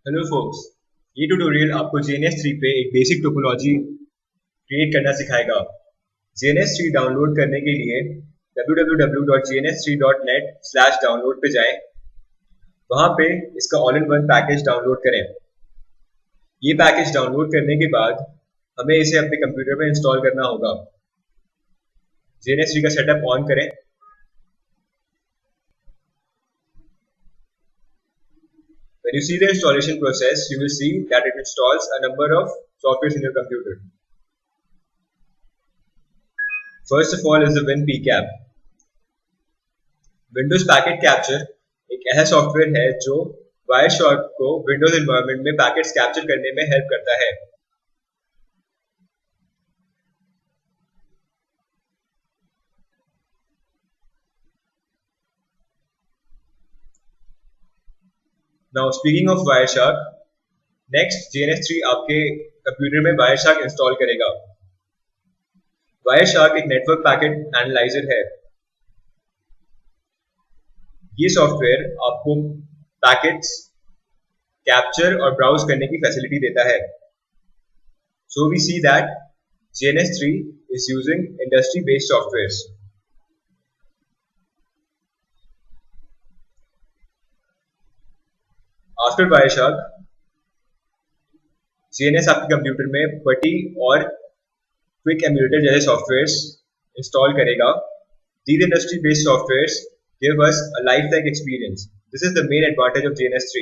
Hello focus. ये tutorial आपको JNS3 पे एक बेसिक टोपोलॉजी क्रिएट करना सिखाएगा। JNS3 डाउनलोड करने के लिए www.jns3.net/download पे जाएं। वहां पे इसका all in one package download करें। ये पैकेज डाउनलोड करने के बाद हमें इसे अपने कंप्यूटर पे इंस्टॉल करना होगा। JNS3 का सेटअप ऑन करें। When you see the installation process, you will see that it installs a number of softwares in your computer. First of all is the WinPCAP. Windows Packet Capture एक ऐसा software है जो वायरशॉर्क को Windows environment में packets capture करने में help करता है। Now speaking of Wireshark, next JNS3 आपके कंप्यूटर में Wireshark इंस्टॉल करेगा। Wireshark एक नेटवर्क पैकेट एनालाइजर है। ये सॉफ्टवेयर आपको पैकेट्स कैप्चर और ब्राउज करने की फैसिलिटी देता है। So we see that JNS3 is using industry-based softwares. After Wireshark, JNS आपके कंप्यूटर में PuTTY और क्विक एम्यूलेटर जैसे सॉफ्टवेयर्स इंस्टॉल करेगा। These industry-based softwares give us a lifelike experience. This is the main advantage of JNS3.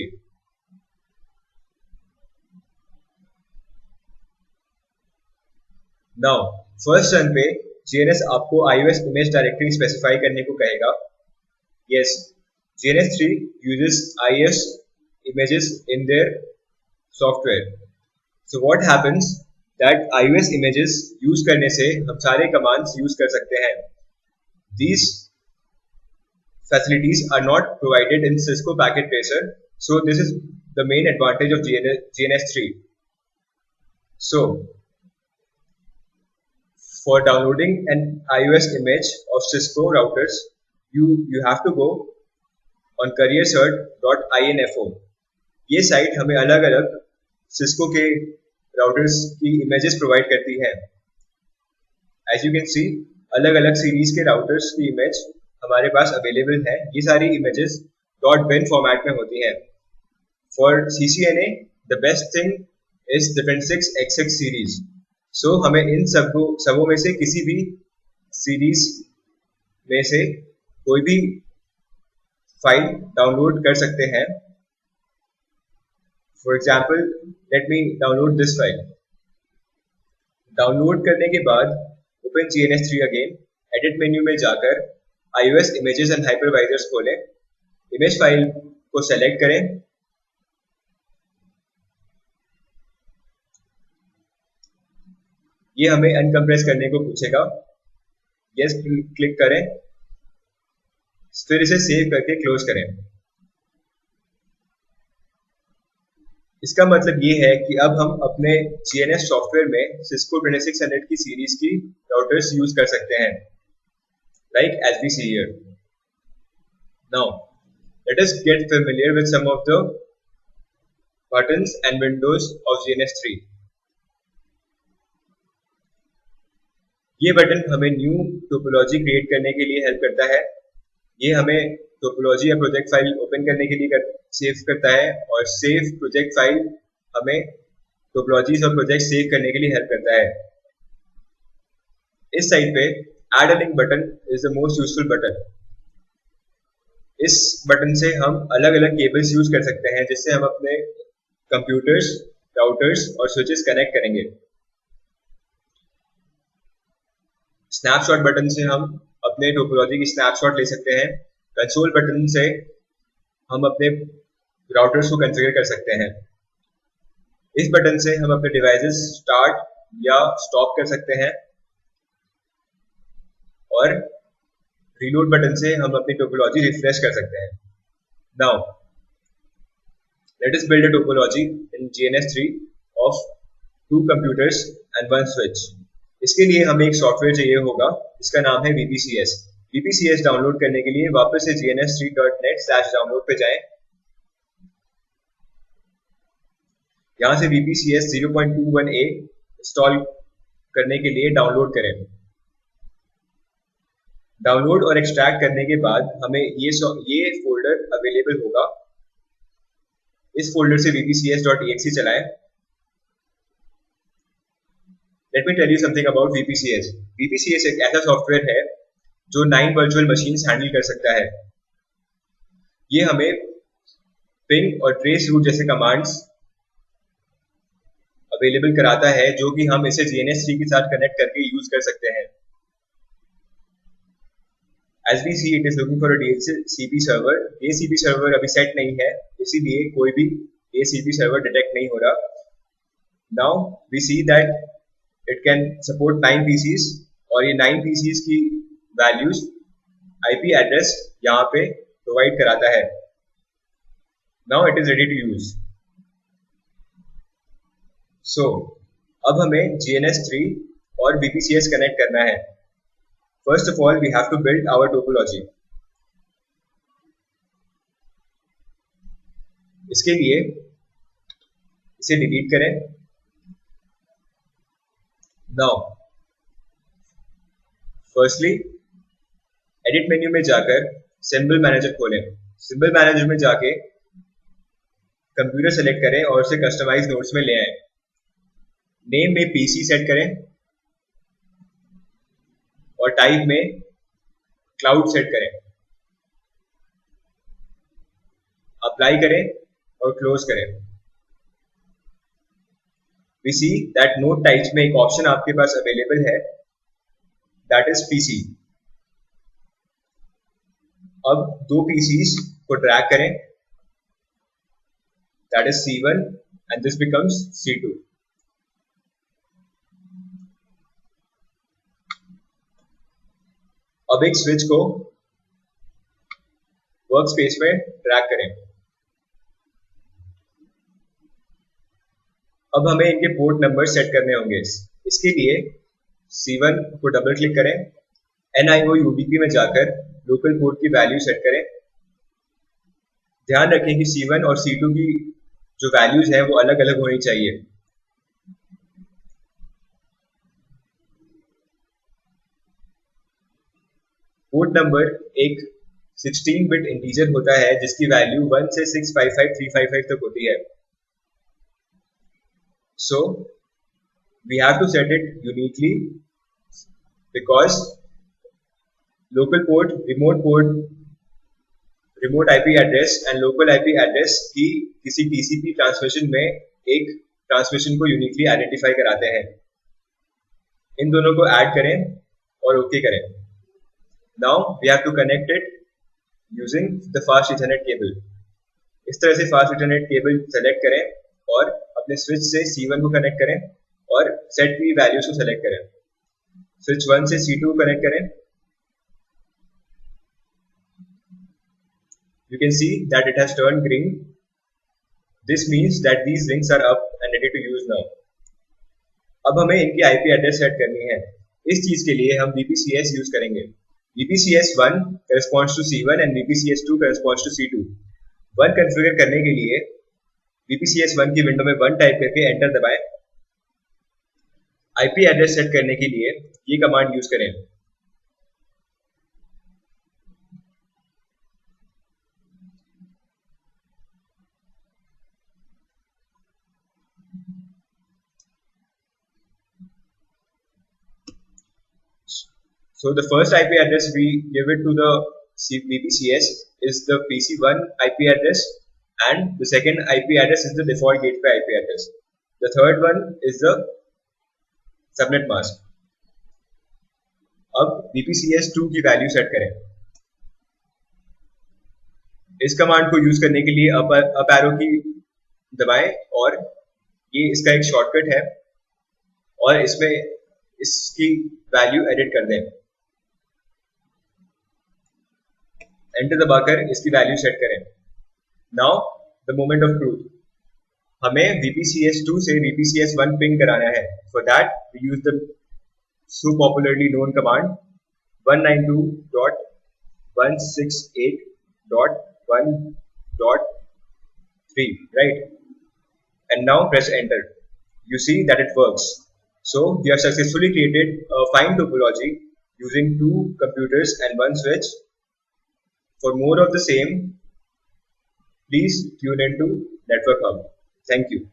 Now, first run पे JNS आपको iOS image directory specify करने को कहेगा। Yes, JNS3 uses iOS images in their software. So what happens that iOS images use करने से हम सारे commands use कर सकते हैं। These facilities are not provided in Cisco Packet Tracer, so this is the main advantage of JNS3. So for downloading an iOS image of Cisco routers, you have to go on careercert.info. ये site हमें अलग अलग Cisco के routers की images provide करती है। As you can see अलग अलग सीरीज के राउटर्स की इमेज हमारे पास अवेलेबल है। ये सारी इमेजेस .bin फॉर्मेट में होती हैं। For CCNA the best thing is the 26xx series. So हमें इन सबों में से किसी भी सीरीज में से कोई भी फाइल डाउनलोड कर सकते हैं। For example, let me download this file. Download करने के बाद open JNS3 again, edit menu में जाकर iOS images and hypervisors खोलें, इमेज फाइल को सेलेक्ट करें, ये हमें अनकम्प्रेस करने को पूछेगा। यस क्लिक करें, फिर इसे सेव करके क्लोज करें। इसका मतलब ये है कि अब हम अपने JNS सॉफ्टवेयर में Cisco 2600 की सीरीज की राउटर्स यूज कर सकते हैं, like as we see here. Now, let us get familiar with some of the buttons and windows of JNS3. ये बटन हमें न्यू टोपोलॉजी क्रिएट करने के लिए हेल्प करता है। ये हमें टोपोलॉजी या प्रोजेक्ट फाइल ओपन करने के लिए सेव करता है, और सेव प्रोजेक्ट फाइल हमें टोपोलॉजीज और प्रोजेक्ट सेव करने के लिए हेल्प करता है। इस साइड पे add a link button is the most useful button. इस बटन से हम अलग अलग केबल्स यूज कर सकते हैं, जिससे हम अपने कंप्यूटर्स, राउटर्स और स्विचेस कनेक्ट करेंगे। स्नैपशॉट बटन से हम अपने टोपोलॉजी की स्नैपशॉट ले सकते हैं। कंसोल बटन से हम अपने राउटर्स को कॉन्फ़िगर कर सकते हैं। इस बटन से हम अपने डिवाइसेस स्टार्ट या स्टॉप कर सकते हैं, और रीलोड बटन से हम अपनी टोपोलॉजी रिफ्रेश कर सकते हैं। Now let us build a topology in JNS3 of 2 computers and 1 switch. इसके लिए हमें एक सॉफ्टवेयर चाहिए होगा, इसका नाम है VPCS। VPCS डाउनलोड करने के लिए वापस से jns3.net/download पे जाएं। यहाँ से VPCS 0.21a इंस्टॉल करने के लिए डाउनलोड करें। डाउनलोड और एक्सट्रैक्ट करने के बाद हमें ये फोल्डर अवेलेबल होगा। इस फोल्डर से vpcs.exe चलाएं। Let me tell you something about VPCS। VPCS एक ऐसा सॉफ्टवेयर है जो 9 वर्चुअल मशीन्स हैंडल कर सकता है। ये हमें पिंग और ट्रेस रूट जैसे कमांड्स अवेलेबल कराता है, जो कि हम इसे GNS3 के साथ कनेक्ट करके यूज कर सकते हैं। As we see, it is looking for a DHCP server. DHCP server अभी सेट नहीं है, इसीलिए कोई भी DHCP server डिटेक्ट नहीं हो रहा। Now we see that it can support 9 PCs और ये 9 PCs की वैल्यूज IP एड्रेस यहाँ पे प्रोवाइड कराता है। Now it is ready to use. So अब हमें GNS3 और VPCS कनेक्ट करना है। First of all, we have to build our topology. इसके लिए इसे डिलीट करें। Now, firstly, एडिट मेन्यू में जाकर सिंबल मैनेजर खोलें। सिंबल मैनेजर में जाके कंप्यूटर सेलेक्ट करें और उसे कस्टमाइज नोड्स में ले आए। नेम में PC सेट करें और टाइप में क्लाउड सेट करें। अप्लाई करें और क्लोज करें। We see that node types में एक ऑप्शन आपके पास अवेलेबल है, दैट इज PC। अब 2 PCs को ड्रैग करें, that is C1 and this becomes C2। अब एक स्विच को वर्क स्पेस में ड्रैग करें। अब हमें इनके पोर्ट नंबर सेट करने होंगे। इसके लिए C1 को डबल क्लिक करें, NIO UDP में जाकर लोकल पोर्ट की वैल्यू सेट करें। ध्यान रखें कि C1 और C2 की जो वैल्यूज है वो अलग अलग होनी चाहिए। पोर्ट नंबर एक 16 बिट इंटीजर होता है जिसकी वैल्यू 1 से 655355 तक होती है। So we have to set it uniquely because local port, remote IP address and local IP address की किसी TCP ट्रांसमिशन में एक ट्रांसमिशन को यूनिकली आइडेंटिफाई कराते हैं। इन दोनों को ऐड करें और ओके करें। Now we have to connect it using the fast Ethernet cable. इस तरह से फास्ट इथरनेट केबल सेलेक्ट करें और अपने स्विच से C1 को कनेक्ट करें और सेट की वैल्यूज को सेलेक्ट करें। स्विच 1 से C2 को कनेक्ट करें। You can see that it has turned green. This means that these links are up and ready to use now. अब हमें इनकी IP एड्रेस सेट करनी है। इस चीज के लिए हम VPCS यूज करेंगे। VPCS1 corresponds to C1 and VPCS2 corresponds to C2. 1 configure करने के लिए VPCS1 की विंडो में 1 टाइप करके एंटर दबाएं। IP एड्रेस सेट करने के लिए ये कमांड यूज करें। So the first IP address we give it to the VPCS is the PC1 IP address, and the second IP address is the default gateway IP address. The third one is the subnet mask. अब VPCS2 की value set करें। इस command को use करने के लिए up arrow की दबाएं और ये इसका एक शॉर्टकट है और इसमें इसकी वैल्यू एडिट कर दें। एंटर दबाकर इसकी वैल्यू सेट करें। Now the moment of truth, हमें VPCS2 से VPCS1 पिंग कराना है। For that we use the so popularly known command 192.168.1.3, right? and now press enter. You see that it works. So we have successfully created a fine topology using two computers and one switch. For more of the same, please tune into Network Hub. Thank you.